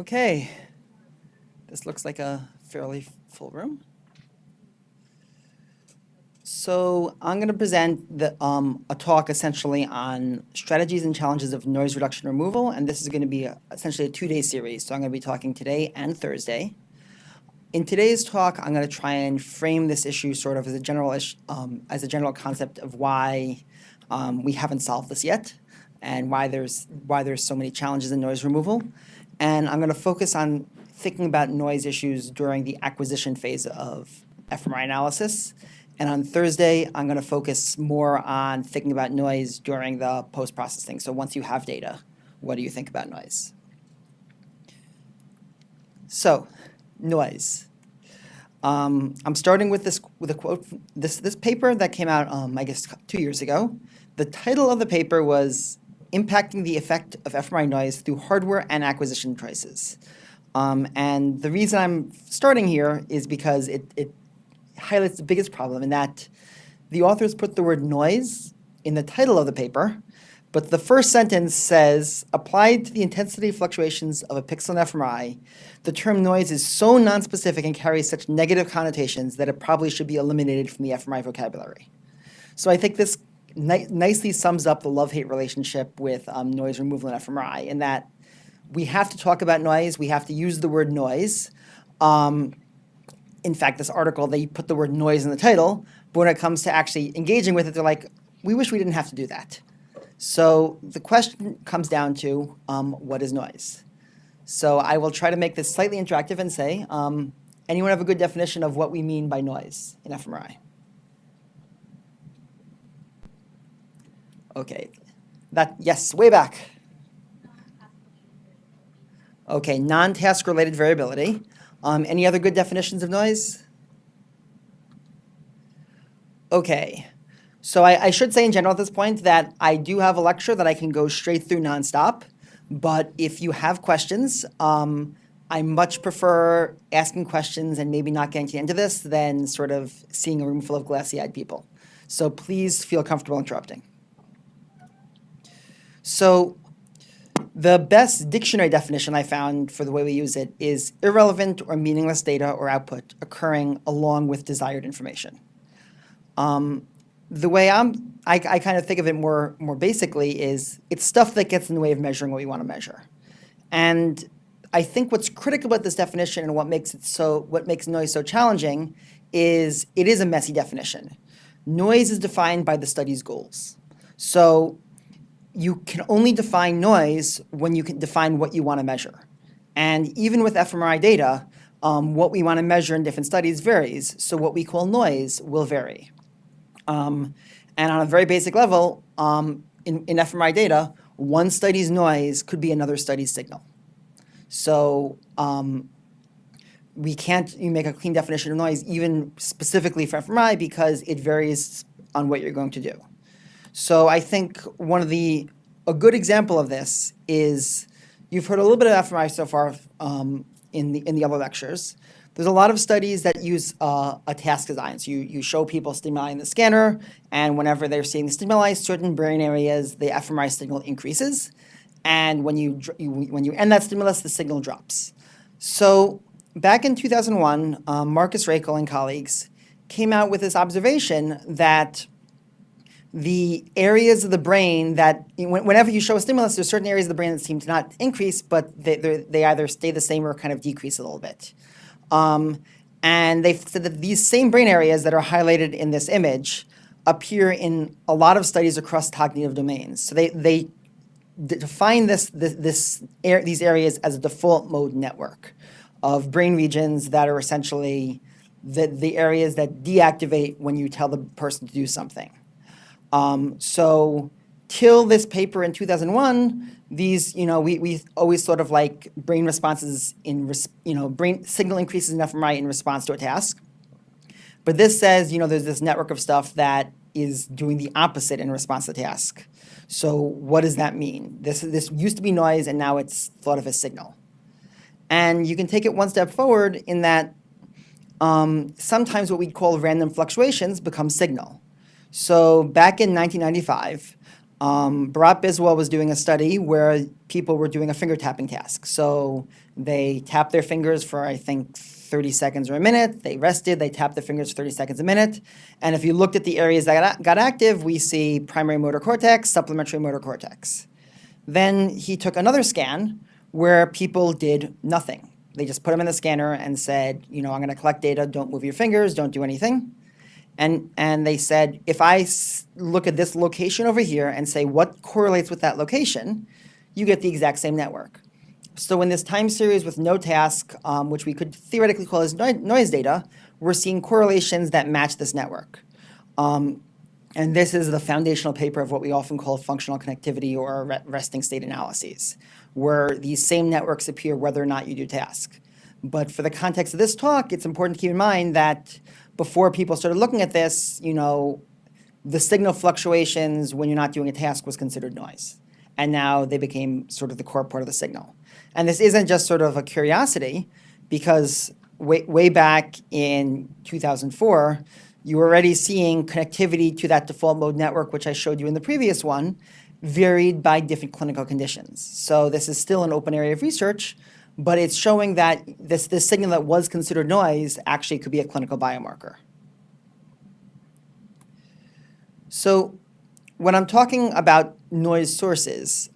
Okay, this looks like a fairly full room. So I'm going to present a talk essentially on strategies and challenges of noise reduction removal, and this is going to be essentially a two-day series. So I'm going to be talking today and Thursday. In today's talk, I'm going to try and frame this issue sort of as a general concept of why we haven't solved this yet, and why there's so many challenges in noise removal. And I'm going to focus on thinking about noise issues during the acquisition phase of fMRI analysis. And on Thursday, I'm going to focus more on thinking about noise during the post-processing. So once you have data, what do you think about noise? So, noise. I'm starting with a quote, this paper that came out, I guess, 2 years ago. The title of the paper was Impacting the Effect of fMRI Noise Through Hardware and Acquisition Choices. And the reason I'm starting here is because it highlights the biggest problem in that the authors put the word noise in the title of the paper, but the first sentence says, applied to the intensity fluctuations of a pixel in fMRI, the term noise is so nonspecific and carries such negative connotations that it probably should be eliminated from the fMRI vocabulary. So I think this nicely sums up the love-hate relationship with noise removal in fMRI, in that we have to talk about noise, we have to use the word noise. In fact, this article, they put the word noise in the title, but when it comes to actually engaging with it, they're like, we wish we didn't have to do that. So the question comes down to, what is noise? So I will try to make this slightly interactive and say, anyone have a good definition of what we mean by noise in fMRI? Okay, yes, way back. Okay, non-task related variability. Any other good definitions of noise? Okay, so I should say in general at this point that I do have a lecture that I can go straight through nonstop, but if you have questions, I much prefer asking questions and maybe not getting to the end of this than sort of seeing a room full of glassy-eyed people. So please feel comfortable interrupting. So the best dictionary definition I found for the way we use it is irrelevant or meaningless data or output occurring along with desired information. The way I kind of think of it more basically is it's stuff that gets in the way of measuring what we want to measure. And I think what's critical about this definition and what makes noise so challenging is it is a messy definition. Noise is defined by the study's goals. So you can only define noise when you can define what you want to measure. And even with fMRI data, what we want to measure in different studies varies. So what we call noise will vary. And on a very basic level, in fMRI data, one study's noise could be another study's signal. So we can't make a clean definition of noise even specifically for fMRI because it varies on what you're going to do. So I think a good example of this is, you've heard a little bit of fMRI so far in the other lectures. There's a lot of studies that use a task design. So you show people stimuli in the scanner, and whenever they're seeing the stimuli, certain brain areas, the fMRI signal increases. And when you end that stimulus, the signal drops. So back in 2001, Marcus Rakel and colleagues came out with this observation that the areas of the brain that, whenever you show a stimulus, there's certain areas of the brain that seem to not increase, but they either stay the same or kind of decrease a little bit. And they said that these same brain areas that are highlighted in this image appear in a lot of studies across cognitive domains. So they define these areas as a default mode network of brain regions that are essentially the areas that deactivate when you tell the person to do something. So till this paper in 2001, these, we always sort of like brain responses brain signal increases in fMRI in response to a task. But this says, there's this network of stuff that is doing the opposite in response to the task. So what does that mean? This used to be noise, and now it's thought of as signal. And you can take it one step forward in that sometimes what we call random fluctuations become signal. So back in 1995, Bharat Biswal was doing a study where people were doing a finger tapping task. So they tapped their fingers for, I think, 30 seconds or a minute. They rested, they tapped their fingers for 30 seconds a minute. And if you looked at the areas that got active, we see primary motor cortex, supplementary motor cortex. Then he took another scan where people did nothing. They just put them in the scanner and said, I'm going to collect data, don't move your fingers, don't do anything. And they said, if I look at this location over here and say what correlates with that location, you get the exact same network. So in this time series with no task, which we could theoretically call as noise data, we're seeing correlations that match this network. And this is the foundational paper of what we often call functional connectivity or resting state analyses, where these same networks appear whether or not you do task. But for the context of this talk, it's important to keep in mind that before people started looking at this, the signal fluctuations when you're not doing a task was considered noise. And now they became sort of the core part of the signal. And this isn't just sort of a curiosity, because way back in 2004, you were already seeing connectivity to that default mode network, which I showed you in the previous one, varied by different clinical conditions. So this is still an open area of research, but it's showing that this signal that was considered noise actually could be a clinical biomarker. So when I'm talking about noise sources,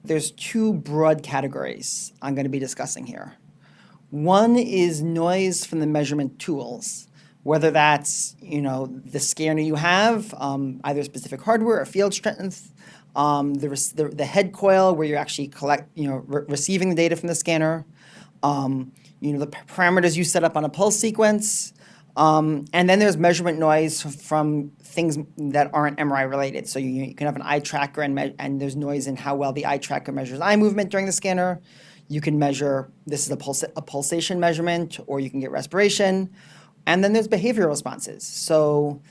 there's two broad categories I'm going to be discussing here. One is noise from the measurement tools, whether that's the scanner you have, either specific hardware or field strength, the head coil where you're actually receiving the data from the scanner, the parameters you set up on a pulse sequence, and then there's measurement noise from things that aren't MRI related. So you can have an eye tracker and there's noise in how well the eye tracker measures eye movement during the scanner. You can measure, this is a pulsation measurement, or you can get respiration. And then there's behavioral responses. So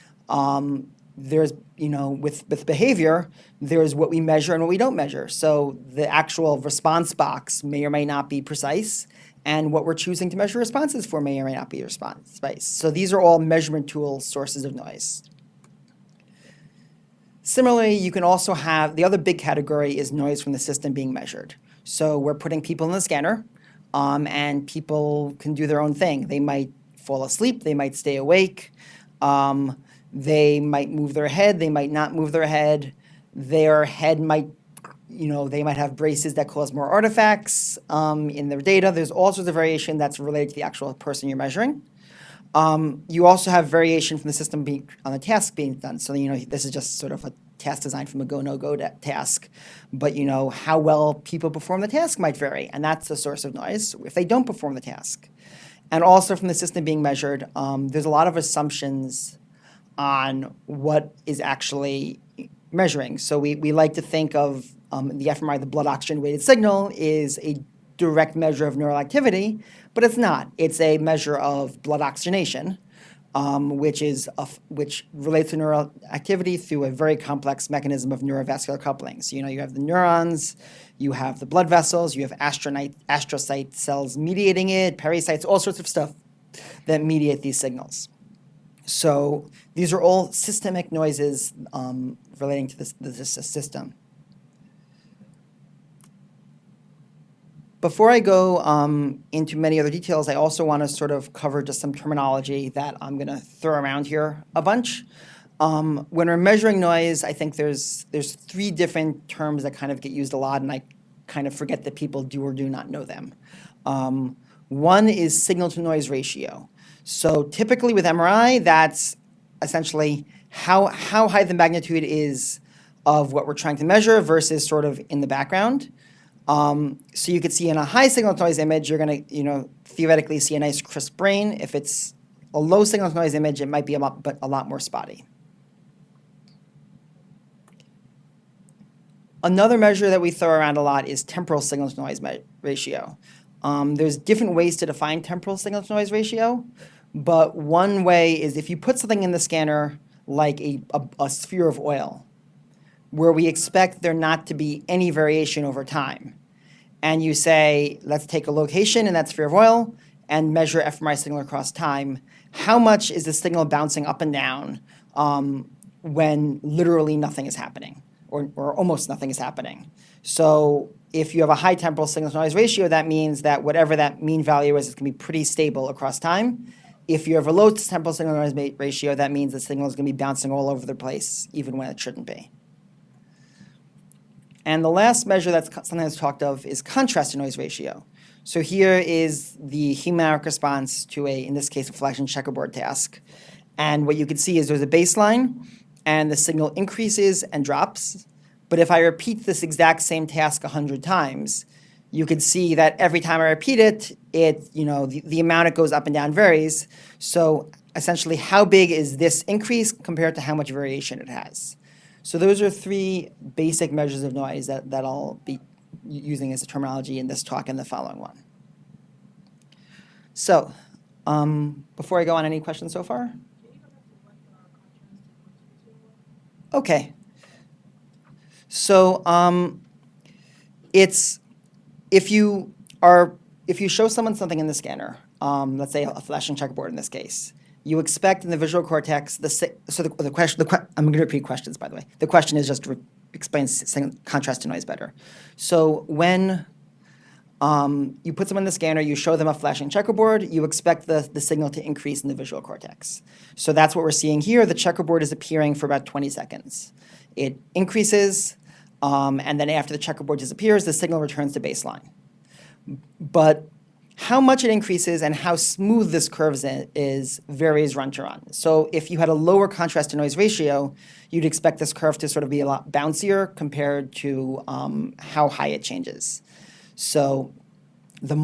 there's, with behavior, there's what we measure and what we don't measure. So the actual response box may or may not be precise, and what we're choosing to measure responses for may or may not be precise. So these are all measurement tool sources of noise. Similarly, you can also have, the other big category is noise from the system being measured. So we're putting people in the scanner, and people can do their own thing. They might fall asleep, they might stay awake, they might move their head, they might not move their head might, they might have braces that cause more artifacts in their data. There's all sorts of variation that's related to the actual person you're measuring. You also have variation from the system on the task being done. So, this is just sort of a task design from a go, no-go task. But, how well people perform the task might vary, and that's a source of noise if they don't perform the task. And also from the system being measured, there's a lot of assumptions on what is actually measuring. So we like to think of the fMRI, the blood oxygen weighted signal, is a direct measure of neural activity, but it's not. It's a measure of blood oxygenation, which relates to neural activity through a very complex mechanism of neurovascular coupling. So you have the neurons, you have the blood vessels, you have astrocyte cells mediating it, pericytes, all sorts of stuff that mediate these signals. So these are all systemic noises relating to this system. Before I go into many other details, I also want to sort of cover just some terminology that I'm going to throw around here a bunch. When we're measuring noise, I think there's three different terms that kind of get used a lot, and I kind of forget that people do or do not know them. One is signal-to-noise ratio. So typically with MRI, that's essentially how high the magnitude is of what we're trying to measure versus sort of in the background. So you could see in a high signal-to-noise image, you're going to theoretically see a nice crisp brain. If it's a low signal-to-noise image, it might be a lot more spotty. Another measure that we throw around a lot is temporal signal-to-noise ratio. There's different ways to define temporal signal-to-noise ratio, but one way is if you put something in the scanner like a sphere of oil, where we expect there not to be any variation over time, and you say, let's take a location in that sphere of oil and measure fMRI signal across time, how much is the signal bouncing up and down when literally nothing is happening? or almost nothing is happening. So if you have a high temporal signal-to-noise ratio, that means that whatever that mean value is, it's going to be pretty stable across time. If you have a low temporal signal-to-noise ratio, that means the signal is going to be bouncing all over the place, even when it shouldn't be. And the last measure that's sometimes talked of is contrast-to-noise ratio. So here is the hemodynamic response to in this case, a flashing checkerboard task. And what you can see is there's a baseline, and the signal increases and drops. But if I repeat this exact same task 100 times, you can see that every time I repeat it, the amount it goes up and down varies. So essentially, how big is this increase compared to how much variation it has? So those are three basic measures of noise that I'll be using as a terminology in this talk and the following one. So before I go on, any questions so far? Okay. So it's if you show someone something in the scanner, let's say a flashing checkerboard in this case, you expect in the visual cortex the question. I'm going to repeat questions, by the way. The question is just to explain contrast to noise better. So when you put someone in the scanner, you show them a flashing checkerboard, you expect the signal to increase in the visual cortex. So that's what we're seeing here. The checkerboard is appearing for about 20 seconds. It increases, and then after the checkerboard disappears, the signal returns to baseline. But how much it increases and how smooth this curve is varies run to run. So if you had a lower contrast to noise ratio, you'd expect this curve to sort of be a lot bouncier compared to how high it changes. So the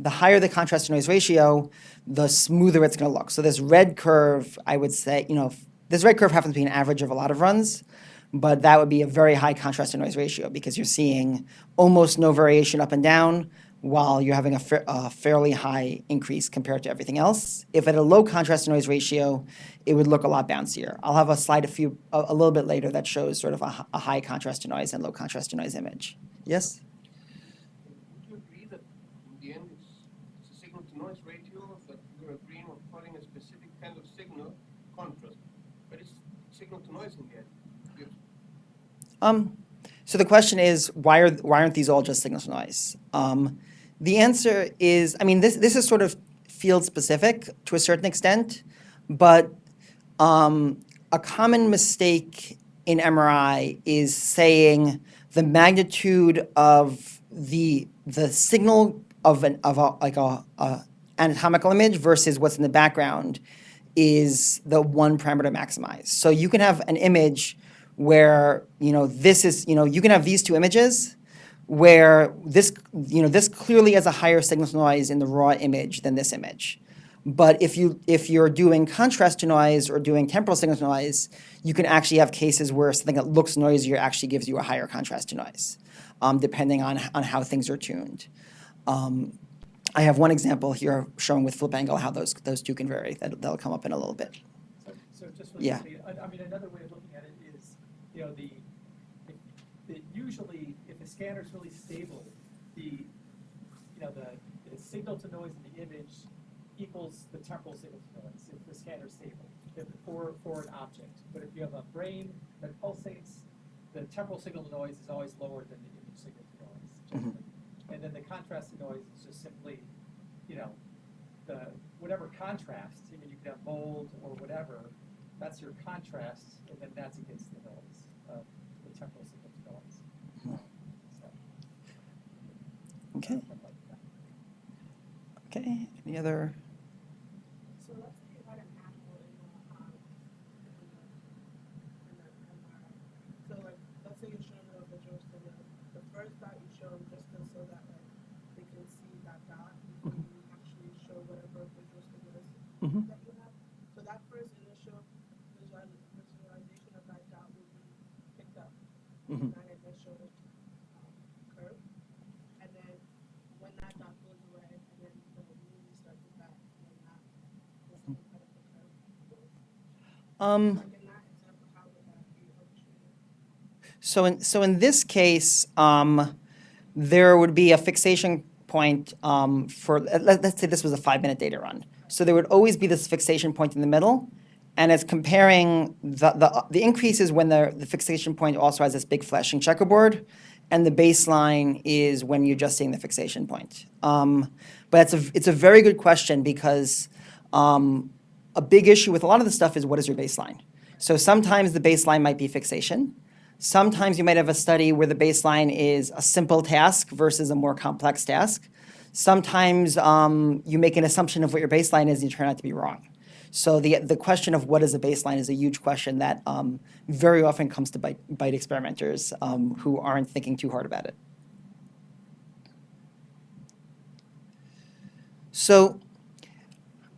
higher the contrast to noise ratio, the smoother it's going to look. So this red curve, I would say, this red curve happens to be an average of a lot of runs, but that would be a very high contrast to noise ratio because you're seeing almost no variation up and down while you're having a fairly high increase compared to everything else. If at a low contrast to noise ratio, it would look a lot bouncier. I'll have a slide a little bit later that shows sort of a high contrast to noise and low contrast to noise image. Yes? Would you agree that in the end it's a signal to noise ratio, that you're agreeing on calling a specific kind of signal contrast, but it's signal to noise in the end? So the question is, why aren't these all just signal to noise? The answer is, this is sort of field specific to a certain extent, but a common mistake in MRI is saying the magnitude of the signal of an anatomical image versus what's in the background is the one parameter maximized. So you can have an image where you can have these two images where this clearly has a higher signal to noise in the raw image than this image. But if you're doing contrast to noise or doing temporal signal to noise, you can actually have cases where something that looks noisier actually gives you a higher contrast to noise, depending on how things are tuned. I have one example here showing with flip angle how those two can vary. That'll come up in a little bit. So just Yeah. Another way of looking at it is, usually if the scanner is really stable, the signal to noise in the image equals the temporal signal to noise if the scanner is stable for an object. But if you have a brain that pulsates, the temporal signal to noise is always lower than the image signal to noise. Mm-hmm. And then the contrast to noise is just simply, the whatever contrast. You can have mold or whatever. That's your contrast, and then that's against the noise of the temporal signal to noise. So, okay. Okay. Any other? So let's say you had an animal in the MRI. So let's say you're showing the visuals for the first dot you show just so that they can see that dot before you actually show whatever visual stimulus that you have. So that first initial visualization of that dot will be picked up in that initial curve, and then when that dot goes away, and then the movie starts with that, and then that the second part of the curve goes. Like in that example, how would that be illustrated? So in this case, there would be a fixation point let's say this was a 5-minute data run. So there would always be this fixation point in the middle, and it's comparing the increases when the fixation point also has this big flashing checkerboard, and the baseline is when you're just seeing the fixation point. But it's a very good question because a big issue with a lot of the stuff is what is your baseline? So sometimes the baseline might be fixation. Sometimes you might have a study where the baseline is a simple task versus a more complex task. Sometimes you make an assumption of what your baseline is and you turn out to be wrong. So the question of what is a baseline is a huge question that very often comes to bite experimenters who aren't thinking too hard about it. So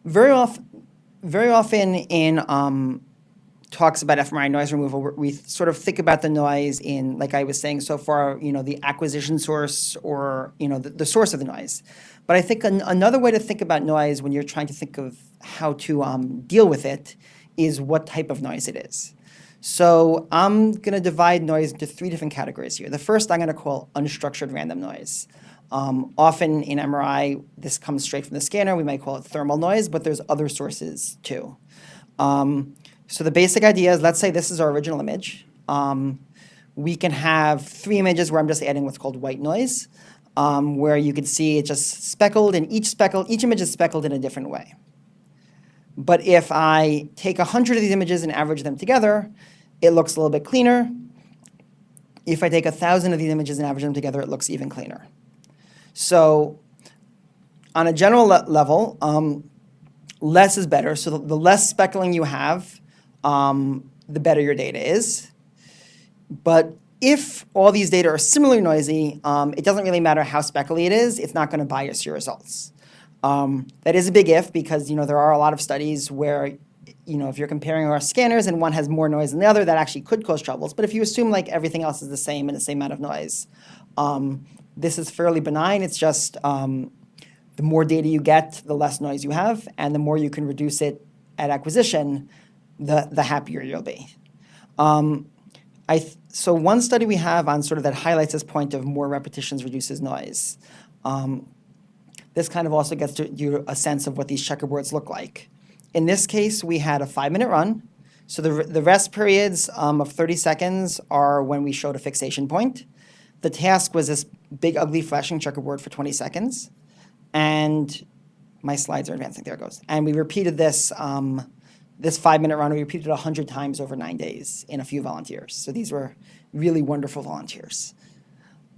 very often in talks about fMRI noise removal, we sort of think about the noise in, like I was saying so far, the acquisition source or, the source of the noise. But I think another way to think about noise when you're trying to think of how to deal with it is what type of noise it is. So I'm going to divide noise into 3 different categories here. The first I'm going to call unstructured random noise. Often in MRI, this comes straight from the scanner. We might call it thermal noise, but there's other sources too. So the basic idea is, let's say this is our original image. We can have 3 images where I'm just adding what's called white noise, where you can see it just speckled, and each image is speckled in a different way. But if I take 100 of these images and average them together, it looks a little bit cleaner. If I take 1,000 of these images and average them together, it looks even cleaner. So on a general level, less is better. So the less speckling you have, the better your data is. But if all these data are similarly noisy, it doesn't really matter how speckly it is. It's not going to bias your results. That is a big if, because there are a lot of studies where if you're comparing our scanners and one has more noise than the other, that actually could cause troubles. But if you assume like everything else is the same and the same amount of noise, this is fairly benign. It's just the more data you get, the less noise you have, and the more you can reduce it at acquisition, the happier you'll be. So one study we have on sort of that highlights this point of more repetitions reduces noise. This kind of also gets to you a sense of what these checkerboards look like. In this case, we had a 5-minute run. So the rest periods of 30 seconds are when we showed a fixation point. The task was this big, ugly, flashing checkerboard for 20 seconds. And my slides are advancing. There it goes. And we repeated this 5-minute run. We repeated it 100 times over 9 days in a few volunteers. So these were really wonderful volunteers.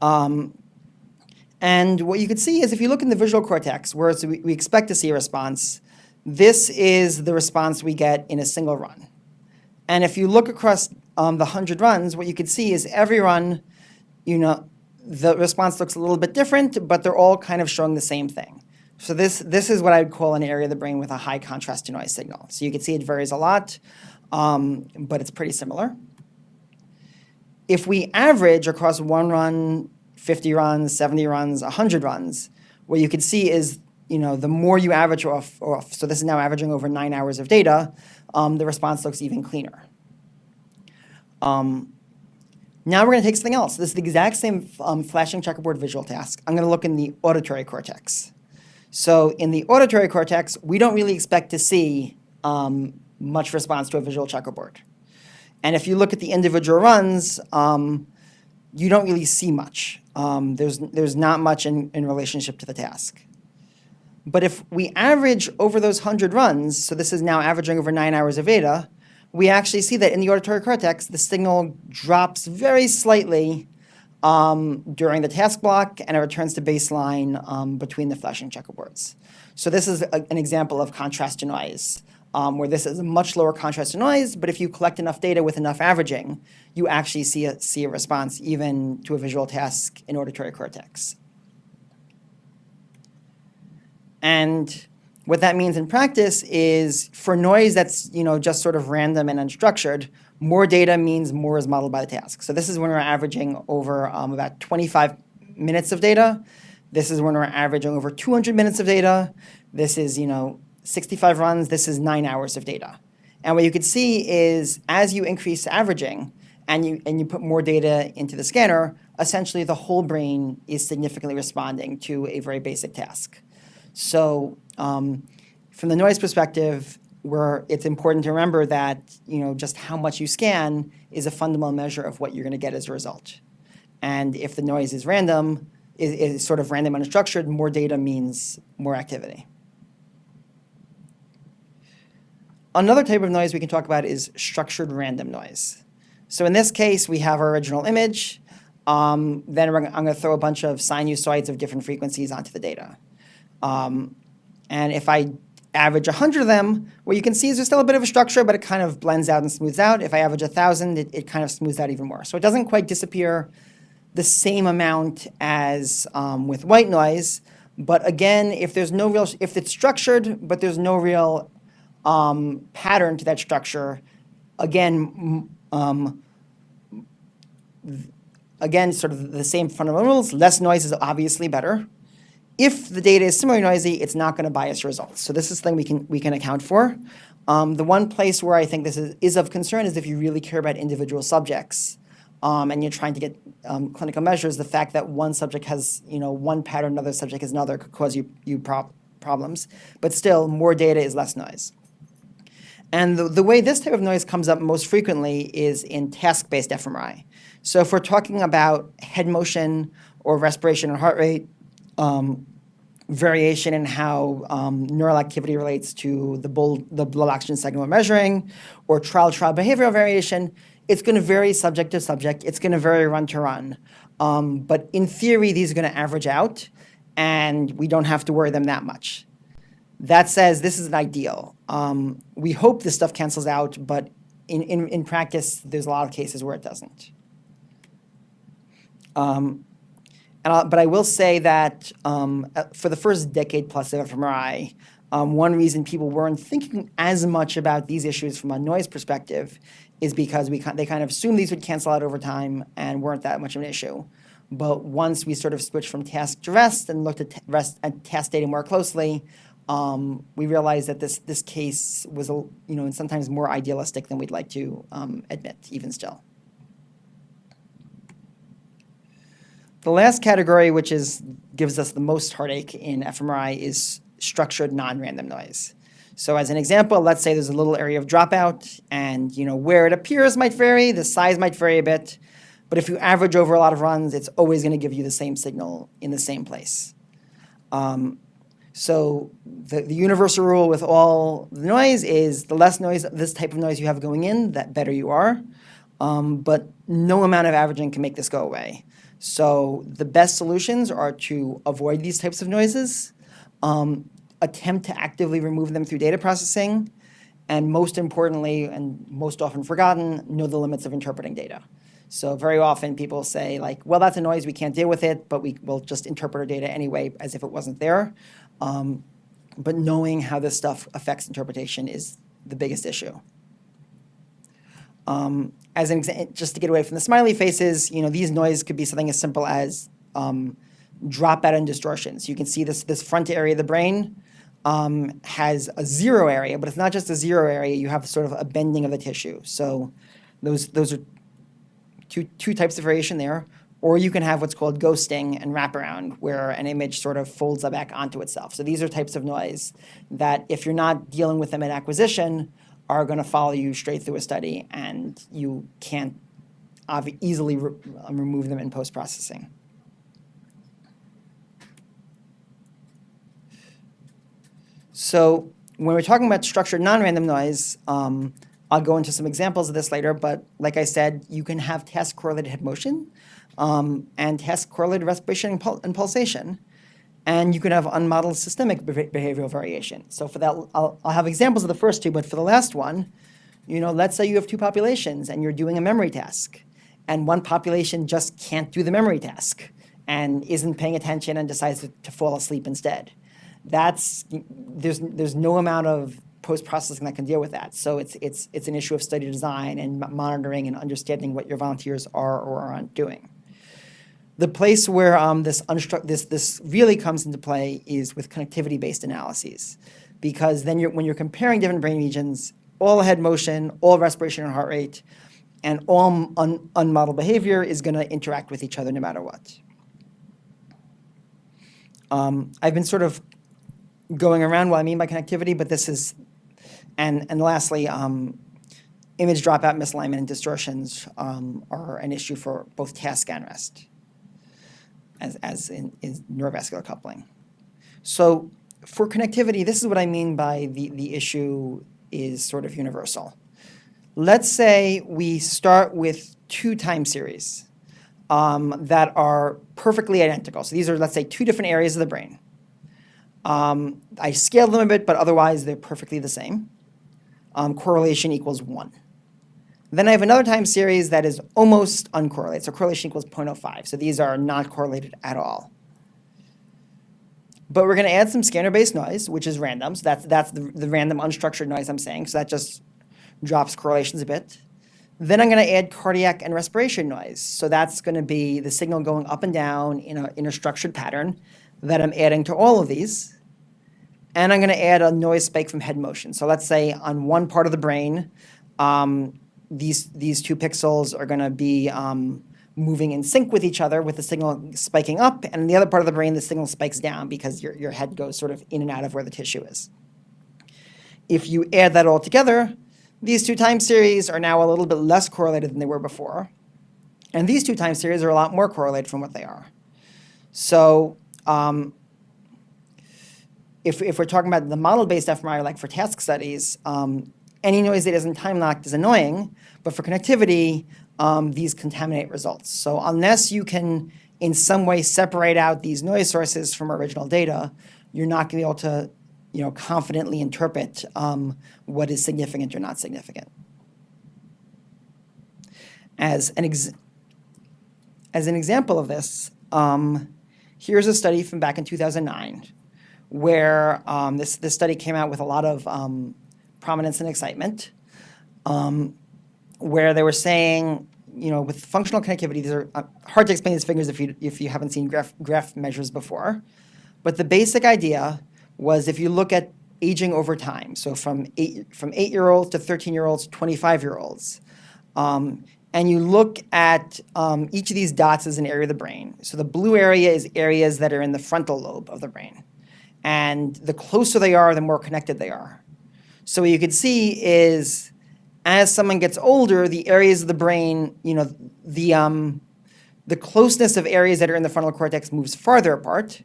And what you can see is if you look in the visual cortex, where we expect to see a response, this is the response we get in a single run. And if you look across the 100 runs, what you can see is every run, the response looks a little bit different, but they're all kind of showing the same thing. So this is what I would call an area of the brain with a high contrast to noise signal. So you can see it varies a lot, but it's pretty similar. If we average across 1 run, 50 runs, 70 runs, 100 runs, what you can see is, the more you average off, so this is now averaging over 9 hours of data, the response looks even cleaner. Now we're going to take something else. This is the exact same flashing checkerboard visual task. I'm going to look in the auditory cortex. So in the auditory cortex, we don't really expect to see much response to a visual checkerboard. And if you look at the individual runs, you don't really see much. There's not much in relationship to the task. But if we average over those 100 runs, so this is now averaging over 9 hours of data, we actually see that in the auditory cortex, the signal drops very slightly during the task block, and it returns to baseline between the flashing checkerboards. So this is an example of contrast to noise, where this is a much lower contrast to noise, but if you collect enough data with enough averaging, you actually see a response even to a visual task in auditory cortex. And what that means in practice is for noise that's just sort of random and unstructured, more data means more is modeled by the task. So this is when we're averaging over about 25 minutes of data. This is when we're averaging over 200 minutes of data. This is 65 runs. This is 9 hours of data. And what you can see is as you increase averaging and you put more data into the scanner, essentially the whole brain is significantly responding to a very basic task. So from the noise perspective, where it's important to remember that, just how much you scan is a fundamental measure of what you're going to get as a result. And if the noise is random, is sort of random and unstructured, more data means more activity. Another type of noise we can talk about is structured random noise. So in this case, we have our original image. Then I'm going to throw a bunch of sinusoids of different frequencies onto the data. And if I average 100 of them, what you can see is there's still a bit of a structure, but it kind of blends out and smooths out. If I average 1,000, it kind of smooths out even more. So it doesn't quite disappear the same amount as with white noise. But again, if it's structured, but there's no real pattern to that structure, again, sort of the same fundamental rules. Less noise is obviously better. If the data is similarly noisy, it's not going to bias your results. So this is something we can account for. The one place where I think this is of concern is if you really care about individual subjects and you're trying to get clinical measures. The fact that one subject has one pattern, another subject has another, could cause you problems. But still, more data is less noise. And the way this type of noise comes up most frequently is in task-based fMRI. So if we're talking about head motion or respiration and heart rate, variation in how neural activity relates to the blood oxygen signal we're measuring, or trial behavioral variation, it's going to vary subject to subject. It's going to vary run to run. But in theory, these are going to average out, and we don't have to worry them that much. That says this is an ideal. We hope this stuff cancels out, but in practice, there's a lot of cases where it doesn't. But I will say that for the first decade plus of fMRI, one reason people weren't thinking as much about these issues from a noise perspective is because they kind of assumed these would cancel out over time and weren't that much of an issue. But once we sort of switched from task to rest and looked at task data more closely, we realized that this case was sometimes more idealistic than we'd like to admit, even still. The last category, which gives us the most heartache in fMRI, is structured non-random noise. So as an example, let's say there's a little area of dropout, and where it appears might vary, the size might vary a bit, but if you average over a lot of runs, it's always going to give you the same signal in the same place. So the universal rule with all the noise is the less noise, this type of noise you have going in, that better you are. But no amount of averaging can make this go away. So the best solutions are to avoid these types of noises, attempt to actively remove them through data processing, and most importantly, and most often forgotten, know the limits of interpreting data. So very often people say, well, that's a noise, we can't deal with it, but we will just interpret our data anyway as if it wasn't there. But knowing how this stuff affects interpretation is the biggest issue. As an example, just to get away from the smiley faces, these noise could be something as simple as dropout and distortions. You can see this front area of the brain has a zero area, but it's not just a zero area. You have sort of a bending of the tissue. So those are two types of variation there. Or you can have what's called ghosting and wraparound, where an image sort of folds back onto itself. So these are types of noise that, if you're not dealing with them at acquisition, are going to follow you straight through a study, and you can't easily remove them in post-processing. So when we're talking about structured non-random noise, I'll go into some examples of this later, but like I said, you can have task-correlated head motion and task-correlated respiration and pulsation, and you can have unmodeled systemic behavioral variation. So for that, I'll have examples of the first two, but for the last one, let's say you have two populations and you're doing a memory task, and one population just can't do the memory task and isn't paying attention and decides to fall asleep instead. There's no amount of post-processing that can deal with that. So it's an issue of study design and monitoring and understanding what your volunteers are or aren't doing. The place where this really comes into play is with connectivity-based analyses, because then when you're comparing different brain regions, all head motion, all respiration and heart rate, and all unmodeled behavior is going to interact with each other no matter what. I've been sort of going around what I mean by connectivity, but this is And lastly, image dropout, misalignment, and distortions are an issue for both task and rest, as in neurovascular coupling. So for connectivity, this is what I mean by the issue is sort of universal. Let's say we start with two time series that are perfectly identical. So these are, let's say, two different areas of the brain. I scaled them a bit, but otherwise they're perfectly the same. Correlation equals 1. Then I have another time series that is almost uncorrelated. So correlation equals 0.05. So these are not correlated at all. But we're going to add some scanner-based noise, which is random. So that's the random unstructured noise I'm saying. So that just drops correlations a bit. Then I'm going to add cardiac and respiration noise. So that's going to be the signal going up and down in a structured pattern that I'm adding to all of these. And I'm going to add a noise spike from head motion. So let's say on one part of the brain, these two pixels are going to be moving in sync with each other with the signal spiking up, and in the other part of the brain, the signal spikes down because your head goes sort of in and out of where the tissue is. If you add that all together, these two time series are now a little bit less correlated than they were before, and these two time series are a lot more correlated from what they are. So if we're talking about the model-based fMRI, like for task studies, any noise that isn't time-locked is annoying, but for connectivity, these contaminate results. So unless you can, in some way, separate out these noise sources from original data, you're not going to be able to, confidently interpret what is significant or not significant. As an example of this, here's a study from back in 2009, where this study came out with a lot of prominence and excitement, where they were saying, with functional connectivity, these are hard to explain these figures if you haven't seen graph measures before. But the basic idea was if you look at aging over time, so from 8-year-olds to 13-year-olds to 25-year-olds, and you look at each of these dots as an area of the brain. So the blue area is areas that are in the frontal lobe of the brain. And the closer they are, the more connected they are. So what you can see is as someone gets older, the areas of the brain, the closeness of areas that are in the frontal cortex moves farther apart.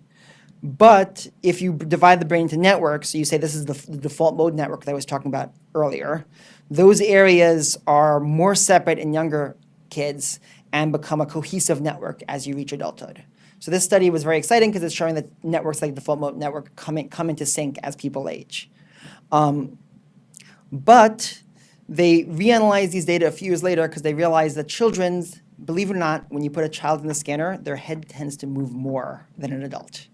But if you divide the brain into networks, so you say this is the default mode network that I was talking about earlier, those areas are more separate in younger kids and become a cohesive network as you reach adulthood. So this study was very exciting because it's showing that networks like the default mode network come into sync as people age. But they reanalyzed these data a few years later because they realized that children's, believe it or not, when you put a child in the scanner, their head tends to move more than an adult.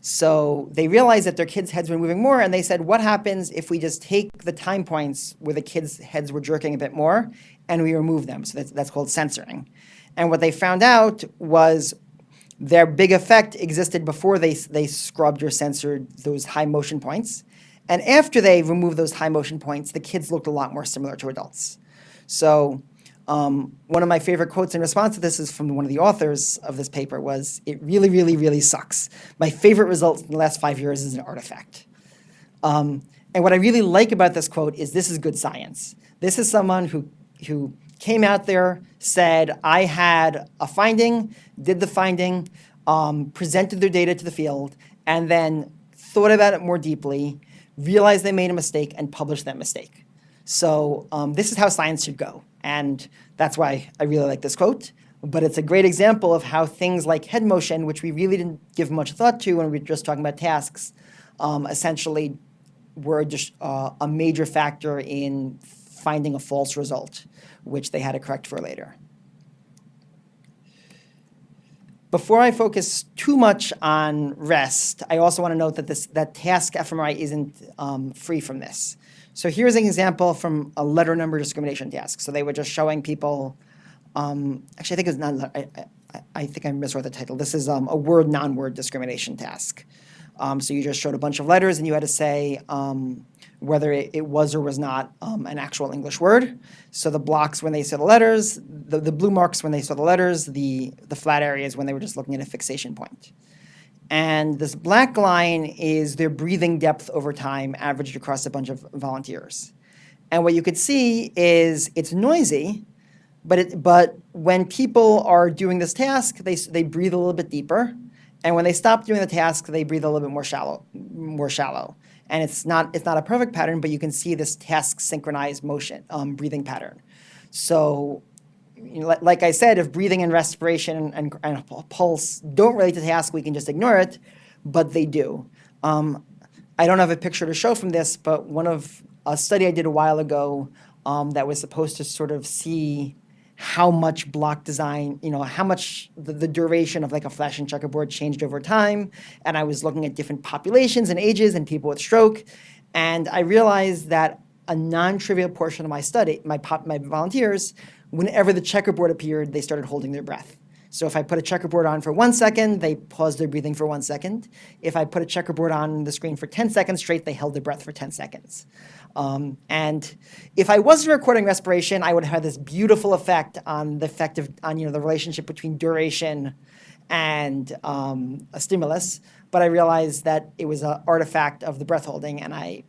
So they realized that their kids' heads were moving more, and they said, what happens if we just take the time points where the kids' heads were jerking a bit more and we remove them? So that's called censoring. And what they found out was their big effect existed before they scrubbed or censored those high motion points. And after they removed those high motion points, the kids looked a lot more similar to adults. So one of my favorite quotes in response to this is from one of the authors of this paper was, "It really, really, really sucks. My favorite result in the last 5 years is an artifact." And what I really like about this quote is this is good science. This is someone who came out there, said, I had a finding, did the finding, presented their data to the field, and then thought about it more deeply, realized they made a mistake, and published that mistake. So this is how science should go. And that's why I really like this quote. But it's a great example of how things like head motion, which we really didn't give much thought to when we were just talking about tasks, essentially were just a major factor in finding a false result, which they had to correct for later. Before I focus too much on rest, I also want to note that task fMRI isn't free from this. So here's an example from a letter number discrimination task. So they were just showing people, actually I think it's not, I think I misread the title. This is a word, non-word discrimination task. So you just showed a bunch of letters and you had to say whether it was or was not an actual English word. So the blocks when they saw the letters, the blue marks when they saw the letters, the flat areas when they were just looking at a fixation point. And this black line is their breathing depth over time, averaged across a bunch of volunteers. And what you could see is it's noisy, but when people are doing this task, they breathe a little bit deeper. And when they stop doing the task, they breathe a little bit more shallow. And it's not a perfect pattern, but you can see this task synchronized motion, breathing pattern. So, like I said, if breathing and respiration and pulse don't relate to task, we can just ignore it, but they do. I don't have a picture to show from this, but a study I did a while ago that was supposed to sort of see how much block design, how much the duration of like a flash and checkerboard changed over time. And I was looking at different populations and ages and people with stroke. And I realized that a non-trivial portion of my study, my volunteers, whenever the checkerboard appeared, they started holding their breath. So if I put a checkerboard on for 1 second, they paused their breathing for 1 second. If I put a checkerboard on the screen for 10 seconds straight, they held their breath for 10 seconds. And if I wasn't recording respiration, I would have had this beautiful effect on the relationship between duration and a stimulus. But I realized that it was an artifact of the breath holding, and I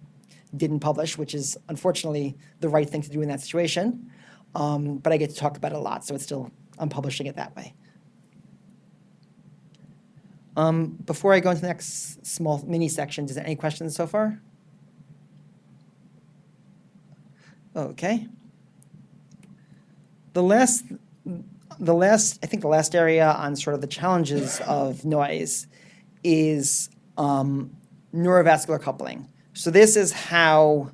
didn't publish, which is unfortunately the right thing to do in that situation. But I get to talk about it a lot, so I'm publishing it that way. Before I go into the next small mini section, is there any questions so far? Okay. The last area on sort of the challenges of noise is neurovascular coupling. So this is how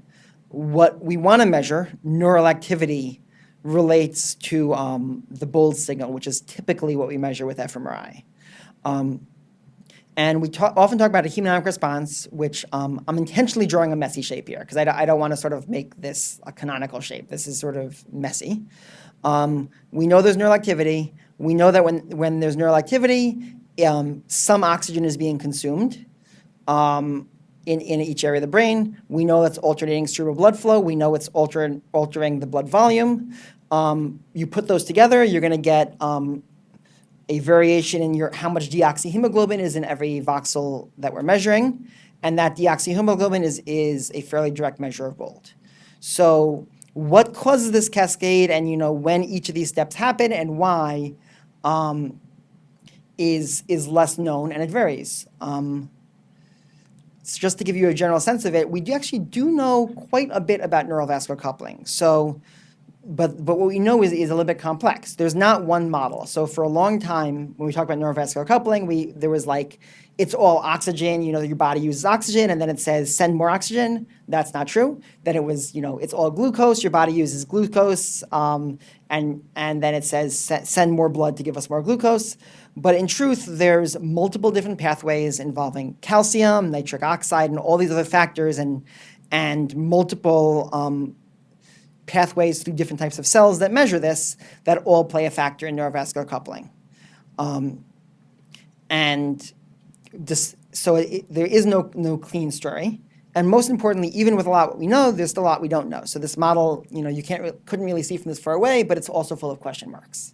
what we want to measure, neural activity, relates to the bold signal, which is typically what we measure with fMRI. And we often talk about a hemodynamic response, which I'm intentionally drawing a messy shape here, because I don't want to sort of make this a canonical shape. This is sort of messy. We know there's neural activity. We know that when there's neural activity, some oxygen is being consumed in each area of the brain. We know that's alternating cerebral blood flow. We know it's altering the blood volume. You put those together, you're going to get a variation in how much deoxyhemoglobin is in every voxel that we're measuring, and that deoxyhemoglobin is a fairly direct measure of bold. So what causes this cascade, and when each of these steps happen and why, is less known, and it varies. So just to give you a general sense of it, we actually do know quite a bit about neurovascular coupling. So. But what we know is a little bit complex. There's not one model. So for a long time, when we talk about neurovascular coupling, there was like, it's all oxygen, your body uses oxygen, and then it says, send more oxygen. That's not true. Then it was, it's all glucose, your body uses glucose, and then it says, send more blood to give us more glucose. But in truth, there's multiple different pathways involving calcium, nitric oxide, and all these other factors, and multiple pathways through different types of cells that measure this, that all play a factor in neurovascular coupling. There is no clean story. And most importantly, even with a lot we know, there's still a lot we don't know. So this model, you couldn't really see from this far away, but it's also full of question marks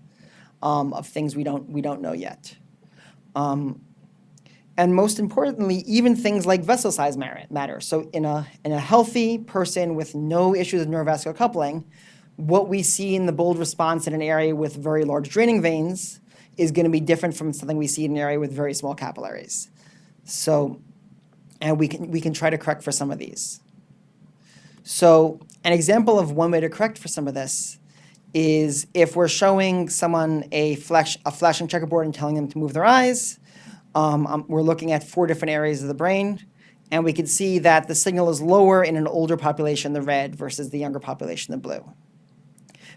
of things we don't know yet. And most importantly, even things like vessel size matter. So in a healthy person with no issues with neurovascular coupling, what we see in the bold response in an area with very large draining veins is going to be different from something we see in an area with very small capillaries. So, and we can try to correct for some of these. So an example of one way to correct for some of this is if we're showing someone a flashing checkerboard and telling them to move their eyes. We're looking at 4 different areas of the brain, and we can see that the signal is lower in an older population, the red, versus the younger population, the blue.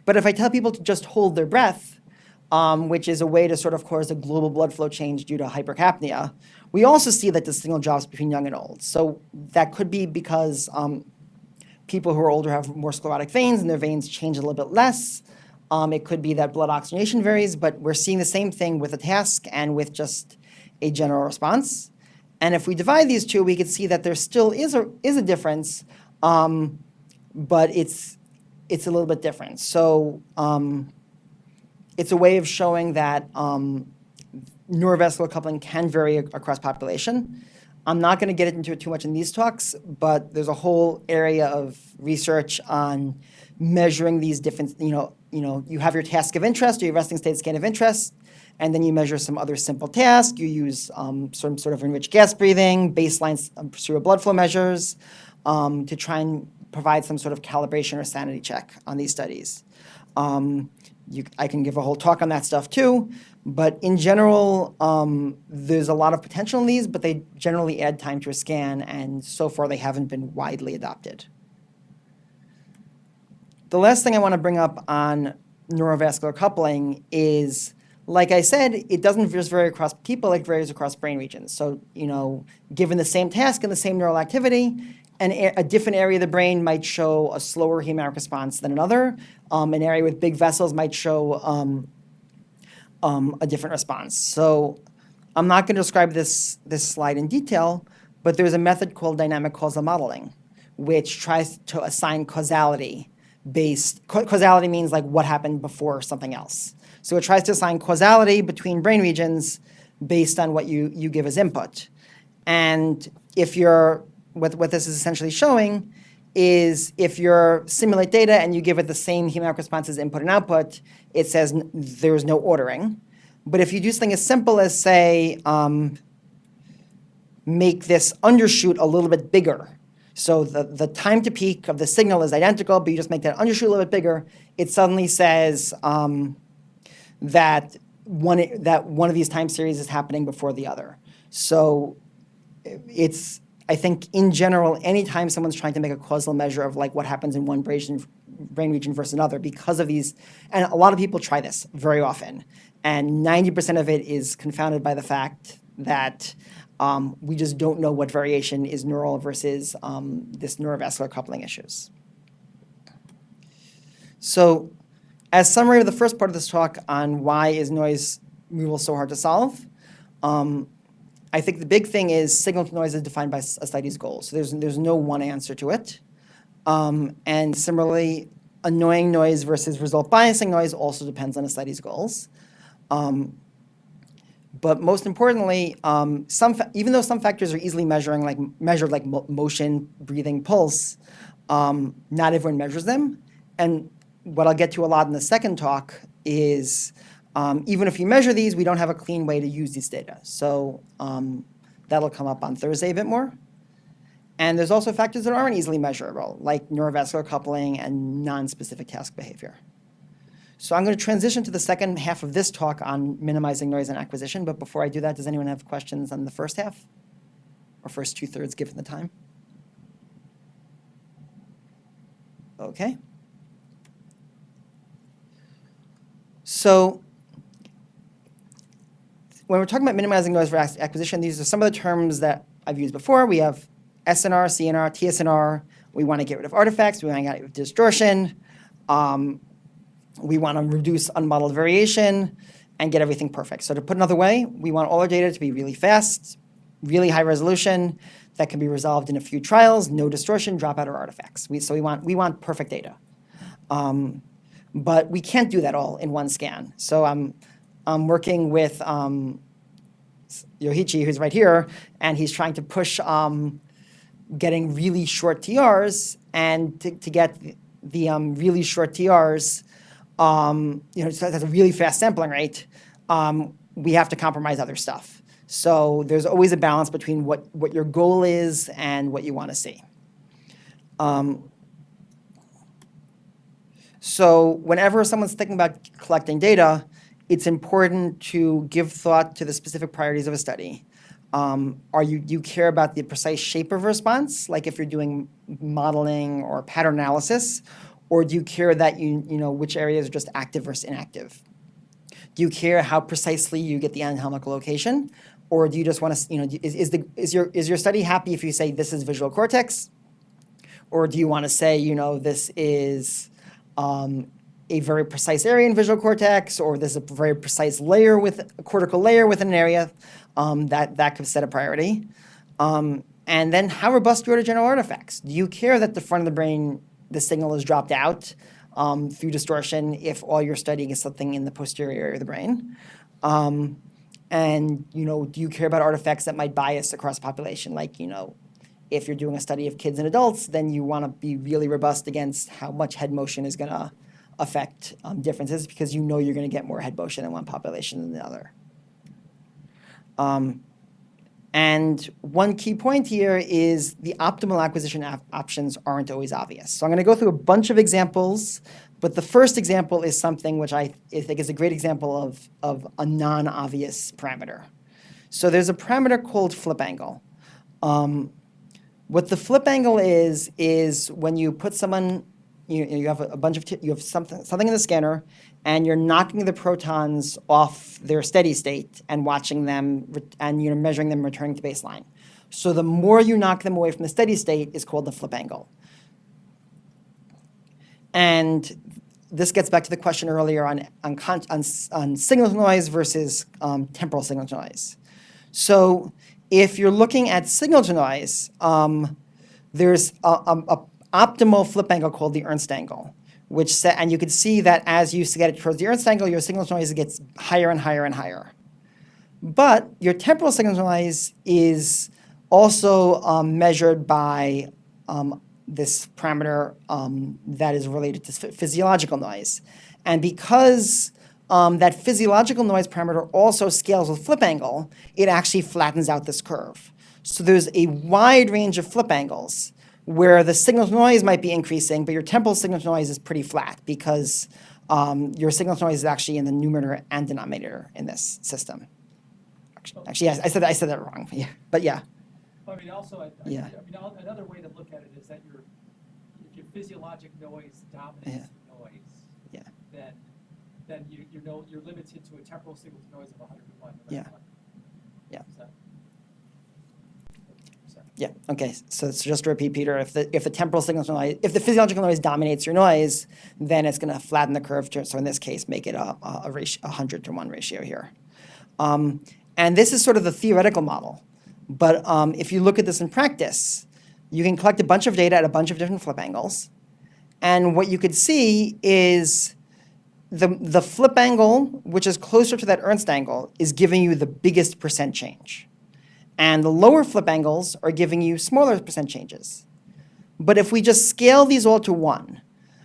But if I tell people to just hold their breath, which is a way to sort of cause a global blood flow change due to hypercapnia, we also see that the signal drops between young and old. So that could be because people who are older have more sclerotic veins and their veins change a little bit less. It could be that blood oxygenation varies, but we're seeing the same thing with a task and with just a general response. And if we divide these two, we can see that there still is a difference, but it's a little bit different. So it's a way of showing that neurovascular coupling can vary across population. I'm not going to get into it too much in these talks, but there's a whole area of research on measuring these different, you have your task of interest or your resting state scan of interest, and then you measure some other simple task. You use some sort of enriched gas breathing, baseline cerebral blood flow measures to try and provide some sort of calibration or sanity check on these studies. I can give a whole talk on that stuff too, but in general, there's a lot of potential in these, but they generally add time to a scan, and so far they haven't been widely adopted. The last thing I want to bring up on neurovascular coupling is, like I said, it doesn't just vary across people, it varies across brain regions. So, given the same task and the same neural activity, a different area of the brain might show a slower hemodynamic response than another. An area with big vessels might show a different response. So I'm not going to describe this slide in detail, but there's a method called dynamic causal modeling, which tries to assign causality causality means like what happened before something else. So it tries to assign causality between brain regions based on what you give as input. And what this is essentially showing is if you simulate data and you give it the same hemodynamic response as input and output, it says there's no ordering. But if you do something as simple as, say, make this undershoot a little bit bigger, so the time to peak of the signal is identical, but you just make that undershoot a little bit bigger, it suddenly says that one of these time series is happening before the other. So I think in general, anytime someone's trying to make a causal measure of like what happens in one brain region versus another, because of these, and a lot of people try this very often, and 90% of it is confounded by the fact that we just don't know what variation is neural versus this neurovascular coupling issues. So as summary of the first part of this talk on why is noise removal so hard to solve, I think the big thing is signal to noise is defined by a study's goals. So there's no one answer to it. And similarly, annoying noise versus result biasing noise also depends on a study's goals. But most importantly, even though some factors are easily measured like motion, breathing, pulse, not everyone measures them. And what I'll get to a lot in the second talk is even if you measure these, we don't have a clean way to use these data. So that'll come up on Thursday a bit more. And there's also factors that aren't easily measurable, like neurovascular coupling and non-specific task behavior. So I'm going to transition to the second half of this talk on minimizing noise and acquisition. But before I do that, does anyone have questions on the first half? Or first 2/3 given the time? Okay. So when we're talking about minimizing noise for acquisition, these are some of the terms that I've used before. We have SNR, CNR, TSNR. We want to get rid of artifacts. We want to get rid of distortion. We want to reduce unmodeled variation and get everything perfect. So to put another way, we want all our data to be really fast, really high resolution, that can be resolved in a few trials, no distortion, dropout, or artifacts. We want perfect data. But we can't do that all in one scan. So I'm working with Yoichi, who's right here, and he's trying to push getting really short TRs, and to get the really short TRs, so that's a really fast sampling rate, we have to compromise other stuff. So there's always a balance between what your goal is and what you want to see. So whenever someone's thinking about collecting data, it's important to give thought to the specific priorities of a study. Do you care about the precise shape of a response, like if you're doing modeling or pattern analysis, or do you care that which areas are just active versus inactive? Do you care how precisely you get the anatomical location, or do you just want to, is your study happy if you say this is visual cortex, or do you want to say this is a very precise area in visual cortex, or there's a very precise layer with a cortical layer within an area that could set a priority. And then how robust are the general artifacts? Do you care that the front of the brain, the signal is dropped out through distortion if all you're studying is something in the posterior area of the brain? And, do you care about artifacts that might bias across the population? Like, if you're doing a study of kids and adults, then you want to be really robust against how much head motion is going to affect differences, because you're going to get more head motion in one population than the other. And one key point here is the optimal acquisition options aren't always obvious. So I'm going to go through a bunch of examples, but the first example is something which I think is a great example of a non-obvious parameter. So there's a parameter called flip angle. What the flip angle is when you put someone, you have a bunch of, you have something in the scanner, and you're knocking the protons off their steady state and watching them, and you're measuring them returning to baseline. So the more you knock them away from the steady state is called the flip angle. And this gets back to the question earlier on signal to noise versus temporal signal to noise. So if you're looking at signal to noise, there's a optimal flip angle called the Ernst angle, and you can see that as you get it towards the Ernst angle, your signal to noise gets higher and higher and higher. But your temporal signal to noise is also measured by this parameter that is related to physiological noise. And because that physiological noise parameter also scales with flip angle, it actually flattens out this curve. So there's a wide range of flip angles where the signal to noise might be increasing, but your temporal signal to noise is pretty flat because your signal to noise is actually in the numerator and denominator in this system. Actually, yes, I said that wrong. Yeah, but yeah. I mean, also, Yeah. Another way to look at it is that if your physiologic noise dominates your noise, Yeah. then you're limited to a temporal signal to noise of 101. No matter Yeah. what. Yeah. So. Yeah. Okay. So just to repeat, Peter, if the temporal signal to noise, if the physiological noise dominates your noise, then it's going to flatten the curve. So in this case, make it a 100-to-1 ratio here. And this is sort of the theoretical model. But if you look at this in practice, you can collect a bunch of data at a bunch of different flip angles, and what you could see is the flip angle, which is closer to that Ernst angle, is giving you the biggest percent change. And the lower flip angles are giving you smaller percent changes. But if we just scale these all to 1,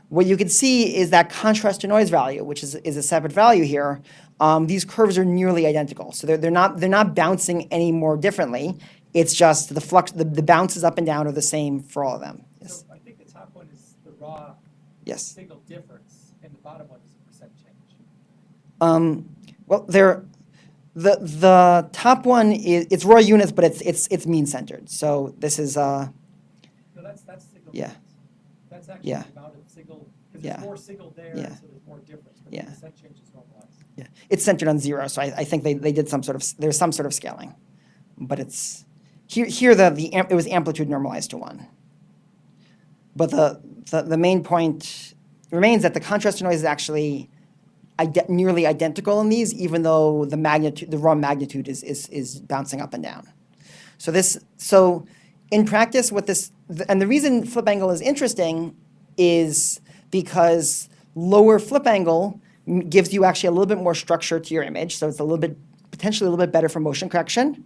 what you can see is that contrast to noise value, which is a separate value here. These curves are nearly identical. So they're not bouncing any more differently. It's just the flux, the bounces up and down are the same for all of them. Yes. So I think the top one is the raw Yes. signal difference, and the bottom one is a percent change. Well, the top one it's raw units, but it's mean centered. So this is No, that's signal Yeah. difference. That's actually Yeah. the amount of signal, because Yeah. there's more signal there, Yeah. so there's more difference. But Yeah. the percent change is normalized. yeah, it's centered on 0. So I think they did there's some sort of scaling, but it's here it was amplitude normalized to 1. But the main point remains that the contrast to noise is actually nearly identical in these, even though the raw magnitude is bouncing up and down. So in practice, and the reason flip angle is interesting is because lower flip angle gives you actually a little bit more structure to your image, so it's potentially a little bit better for motion correction,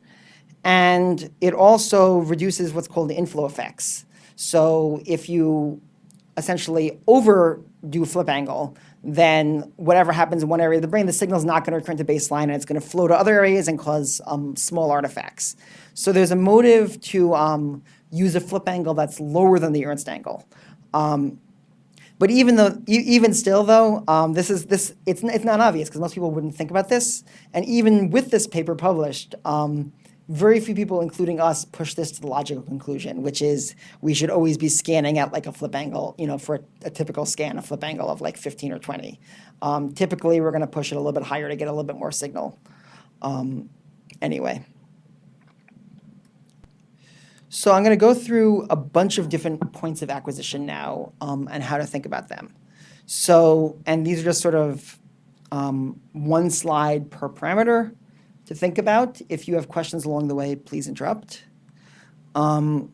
and it also reduces what's called the inflow effects. So if you essentially overdo flip angle, then whatever happens in one area of the brain, the signal is not going to return to baseline, and it's going to flow to other areas and cause small artifacts. So there's a motive to use a flip angle that's lower than the Ernst angle. But even still, though, it's not obvious because most people wouldn't think about this. And even with this paper published, very few people, including us, push this to the logical conclusion, which is we should always be scanning at like a flip angle, for a typical scan, a flip angle of like 15 or 20. Typically, we're going to push it a little bit higher to get a little bit more signal. Anyway. So I'm going to go through a bunch of different points of acquisition now and how to think about them. And these are just sort of one slide per parameter to think about. If you have questions along the way, please interrupt. So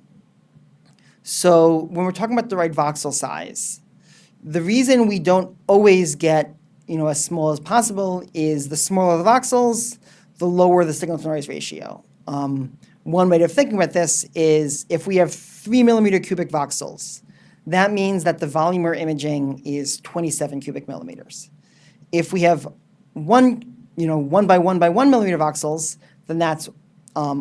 when we're talking about the right voxel size, the reason we don't always get as small as possible is the smaller the voxels, the lower the signal-to-noise ratio. One way of thinking about this is if we have 3 millimeter cubic voxels, that means that the volume we're imaging is 27 cubic millimeters. If we have 1 by 1 by 1 millimeter voxels, then that's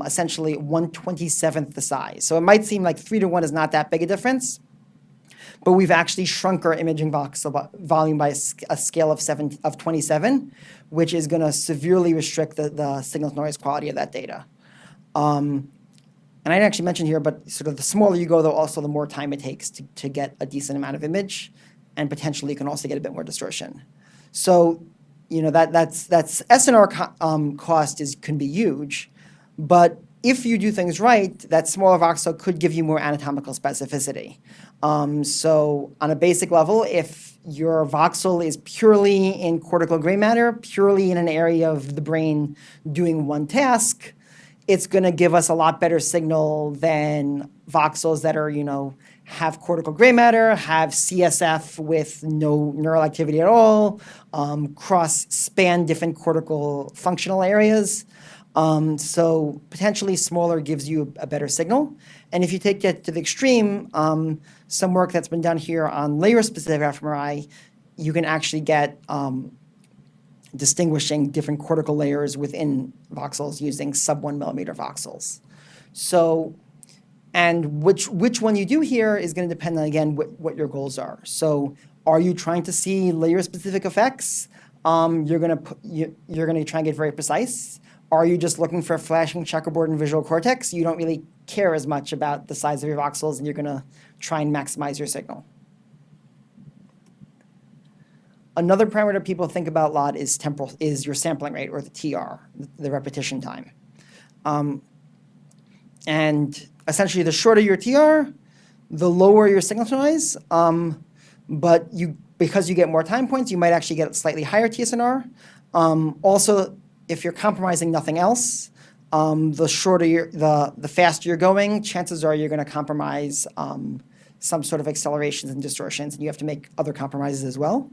essentially 1/27th the size. So it might seem like 3 to 1 is not that big a difference, but we've actually shrunk our imaging voxel volume by a scale of 27, which is going to severely restrict the signal-to-noise quality of that data. And I didn't actually mention here, but sort of the smaller you go, though, also the more time it takes to get a decent amount of image, and potentially you can also get a bit more distortion. So, that's SNR cost can be huge, but if you do things right, that smaller voxel could give you more anatomical specificity. So on a basic level, if your voxel is purely in cortical gray matter, purely in an area of the brain doing one task, it's going to give us a lot better signal than voxels that are, have cortical gray matter, have CSF with no neural activity at all, span different cortical functional areas. So potentially smaller gives you a better signal. And if you take it to the extreme, some work that's been done here on layer-specific fMRI, you can actually get distinguishing different cortical layers within voxels using sub-1 millimeter voxels. So, and which one you do here is going to depend on, again, what your goals are. So are you trying to see layer-specific effects? You're going to try and get very precise. Are you just looking for a flashing checkerboard and visual cortex? You don't really care as much about the size of your voxels, and you're going to try and maximize your signal. Another parameter people think about a lot is your sampling rate, or the TR, the repetition time. And essentially, the shorter your TR, the lower your signal to noise. But because you get more time points, you might actually get slightly higher TSNR. Also, if you're compromising nothing else, the faster you're going, chances are you're going to compromise some sort of accelerations and distortions, and you have to make other compromises as well.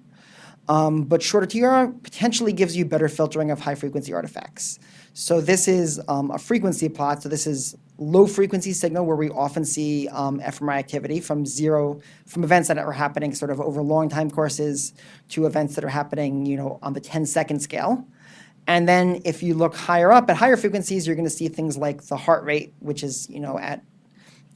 But shorter TR potentially gives you better filtering of high-frequency artifacts. So this is a frequency plot. So this is low-frequency signal where we often see fMRI activity from events that are happening sort of over long time courses to events that are happening, on the 10-second scale. And then if you look higher up at higher frequencies, you're going to see things like the heart rate, which is, at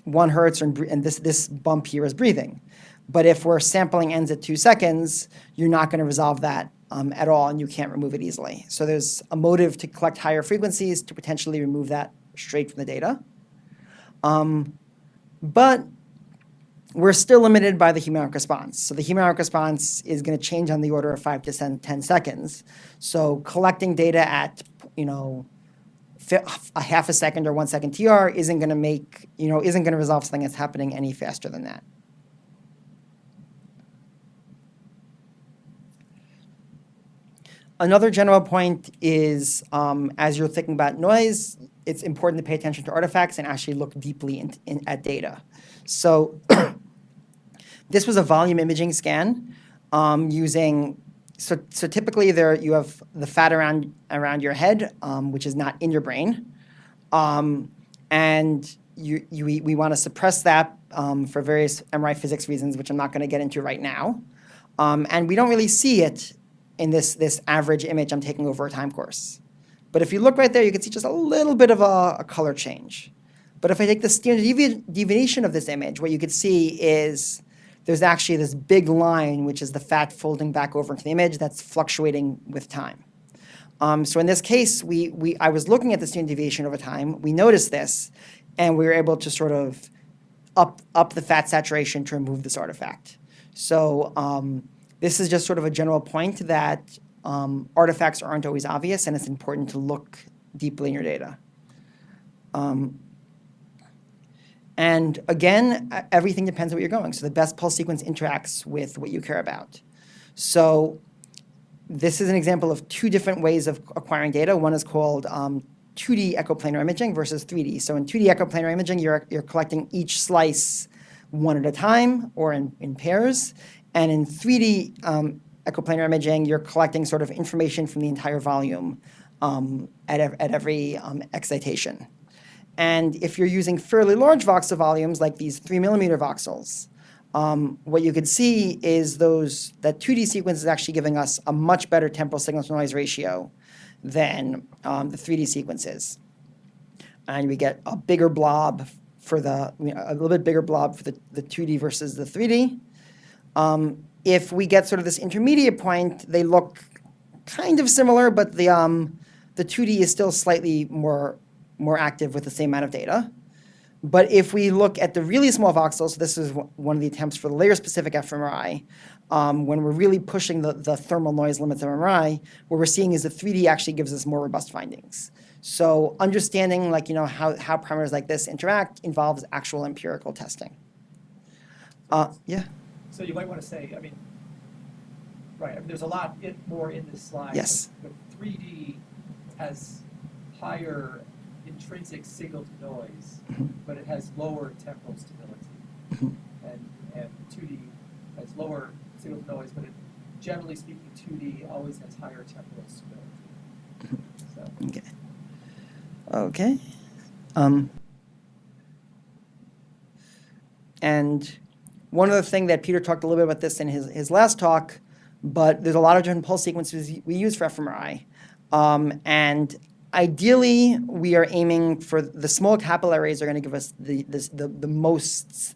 1 hertz, and this bump here is breathing. But if we're sampling ends at 2 seconds, you're not going to resolve that at all, and you can't remove it easily. So there's a motive to collect higher frequencies to potentially remove that straight from the data. But we're still limited by the hemodynamic response. So the hemodynamic response is going to change on the order of 5 to 10 seconds. So collecting data at, a half a second or 1 second TR isn't going to resolve something that's happening any faster than that. Another general point is, as you're thinking about noise, it's important to pay attention to artifacts and actually look deeply at data. So this was a volume imaging scan using, so typically you have the fat around your head, which is not in your brain. And we want to suppress that for various MRI physics reasons, which I'm not going to get into right now. And we don't really see it in this average image I'm taking over a time course. But if you look right there, you can see just a little bit of a color change. But if I take the standard deviation of this image, what you could see is there's actually this big line, which is the fat folding back over into the image that's fluctuating with time. So in this case, I was looking at the standard deviation over time. We noticed this, and we were able to sort of up the fat saturation to remove this artifact. So this is just sort of a general point that artifacts aren't always obvious, and it's important to look deeply in your data. And again, everything depends on where you're going. So the best pulse sequence interacts with what you care about. So this is an example of 2 different ways of acquiring data. One is called 2D echoplanar imaging versus 3D. So in 2D echoplanar imaging, you're collecting each slice one at a time or in pairs. And in 3D echoplanar imaging, you're collecting sort of information from the entire volume at every excitation. And if you're using fairly large voxel volumes, like these 3 millimeter voxels, what you could see is that 2D sequence is actually giving us a much better temporal signal-to-noise ratio than the 3D sequences. And we get a bigger blob a little bit bigger blob for the 2D versus the 3D. If we get sort of this intermediate point, they look kind of similar, but the 2D is still slightly more active with the same amount of data. But if we look at the really small voxels, so this is one of the attempts for the layer-specific fMRI, when we're really pushing the thermal noise limits of MRI, what we're seeing is the 3D actually gives us more robust findings. So understanding how parameters like this interact involves actual empirical testing. Yeah. So you might want to say, right, there's a lot more in this slide. Yes. The 3D has higher intrinsic signal to noise, but it has lower temporal stability. And 2D has lower signal to noise, but generally speaking, 2D always has higher temporal stability. So. Okay. Okay. And one other thing that Peter talked a little bit about this in his last talk, but there's a lot of different pulse sequences we use for fMRI. And ideally, we are aiming for the small capillaries are going to give us the most,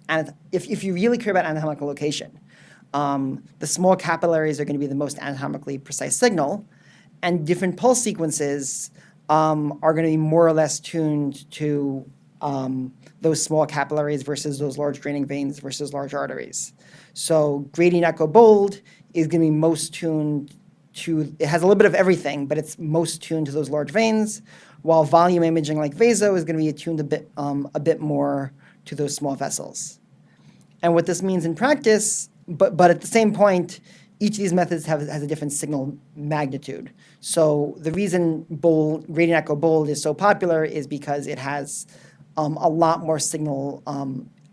if you really care about anatomical location, the small capillaries are going to be the most anatomically precise signal, and different pulse sequences are going to be more or less tuned to those small capillaries versus those large draining veins versus large arteries. So gradient echo bold is going to be most tuned to, it has a little bit of everything, but it's most tuned to those large veins, while volume imaging like vaso is going to be attuned a bit more to those small vessels. And what this means in practice, but at the same point, each of these methods has a different signal magnitude. So the reason gradient echo bold is so popular is because it has a lot more signal,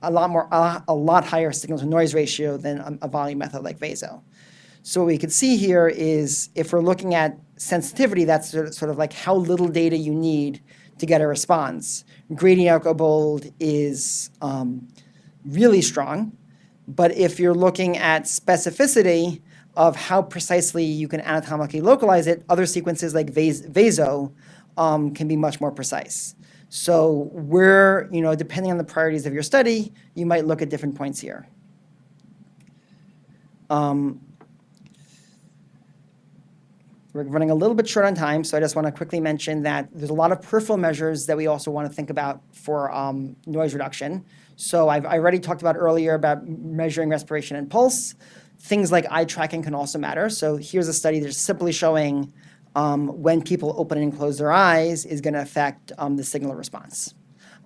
a lot higher signal to noise ratio than a volume method like vaso. So what we can see here is if we're looking at sensitivity, that's sort of like how little data you need to get a response. Gradient echo bold is really strong. But if you're looking at specificity of how precisely you can anatomically localize it, other sequences like vaso can be much more precise. So depending on the priorities of your study, you might look at different points here. We're running a little bit short on time, so I just want to quickly mention that there's a lot of peripheral measures that we also want to think about for noise reduction. So I already talked about earlier about measuring respiration and pulse. Things like eye tracking can also matter. So here's a study that's simply showing when people open and close their eyes is going to affect the signal response.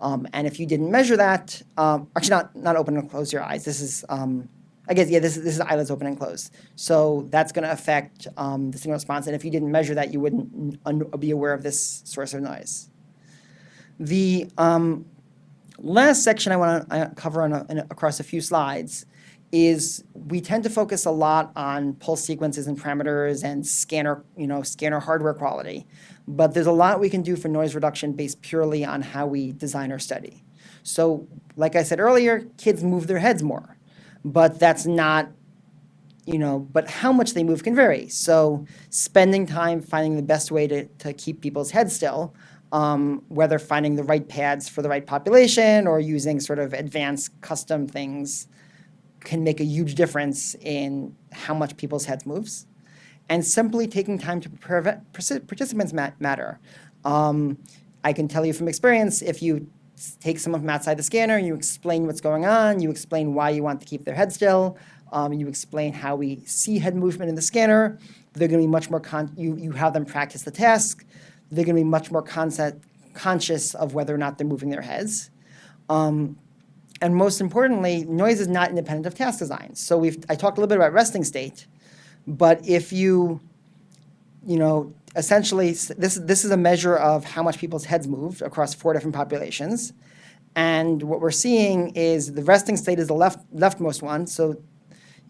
And if you didn't measure that, actually not open and close your eyes. This is, this is eyelids open and close. So that's going to affect the signal response. And if you didn't measure that, you wouldn't be aware of this source of noise. The last section I want to cover across a few slides is we tend to focus a lot on pulse sequences and parameters and scanner hardware quality. But there's a lot we can do for noise reduction based purely on how we design our study. So like I said earlier, kids move their heads more. But that's not, but how much they move can vary. So spending time finding the best way to keep people's heads still, whether finding the right pads for the right population or using sort of advanced custom things, can make a huge difference in how much people's heads moves. And simply taking time to prepare participants matter. I can tell you from experience, if you take someone from outside the scanner, you explain what's going on, you explain why you want to keep their head still, you explain how we see head movement in the scanner, they're going to be much more, you have them practice the task, they're going to be much more conscious of whether or not they're moving their heads. And most importantly, noise is not independent of task design. So I talked a little bit about resting state, but if essentially this is a measure of how much people's heads moved across 4 different populations. And what we're seeing is the resting state is the leftmost one. So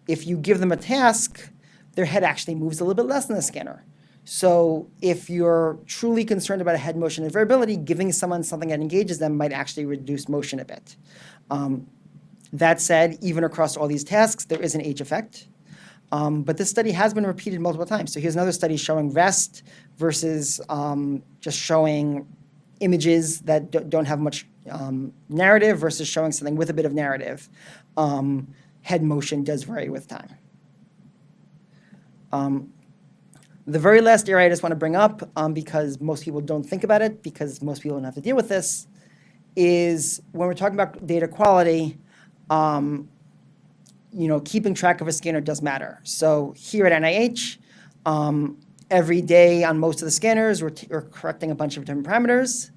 if you give them a task, their head actually moves a little bit less than the scanner. So if you're truly concerned about a head motion and variability, giving someone something that engages them might actually reduce motion a bit. That said, even across all these tasks, there is an age effect. But this study has been repeated multiple times. So here's another study showing rest versus just showing images that don't have much narrative versus showing something with a bit of narrative. Head motion does vary with time. The very last area I just want to bring up, because most people don't think about it, because most people don't have to deal with this, is when we're talking about data quality, keeping track of a scanner does matter. So here at NIH, every day on most of the scanners, we're correcting a bunch of different parameters.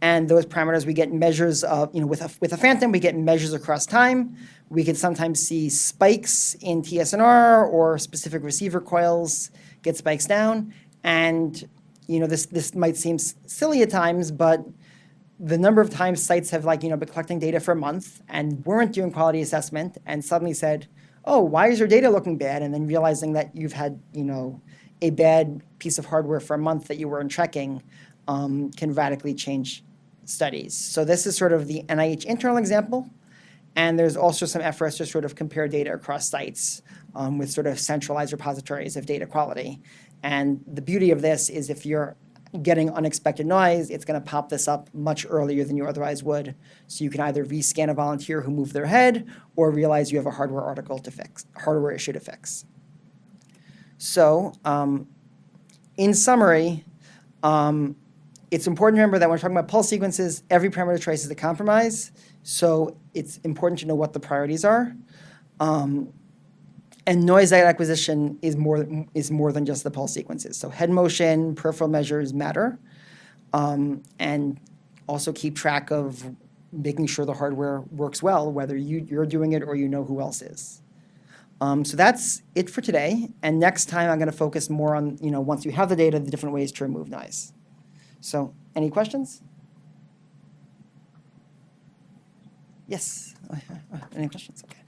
And those parameters, we get measures of, with a phantom, we get measures across time. We can sometimes see spikes in TSNR or specific receiver coils get spikes down. And, this might seem silly at times, but the number of times sites have been collecting data for a month and weren't doing quality assessment and suddenly said, oh, why is your data looking bad? And then realizing that you've had, a bad piece of hardware for a month that you weren't checking can radically change studies. So this is sort of the NIH internal example. And there's also some efforts to sort of compare data across sites with sort of centralized repositories of data quality. And the beauty of this is if you're getting unexpected noise, it's going to pop this up much earlier than you otherwise would. So you can either rescan a volunteer who moved their head or realize you have a hardware issue to fix. So in summary, it's important to remember that when we're talking about pulse sequences, every parameter trace is a compromise. So it's important to know what the priorities are. And noise acquisition is more than just the pulse sequences. So head motion, peripheral measures matter. And also keep track of making sure the hardware works well, whether you're doing it or you know who else is. So that's it for today. And next time I'm going to focus more on, once you have the data, the different ways to remove noise. So any questions? Yes. Any questions? Okay.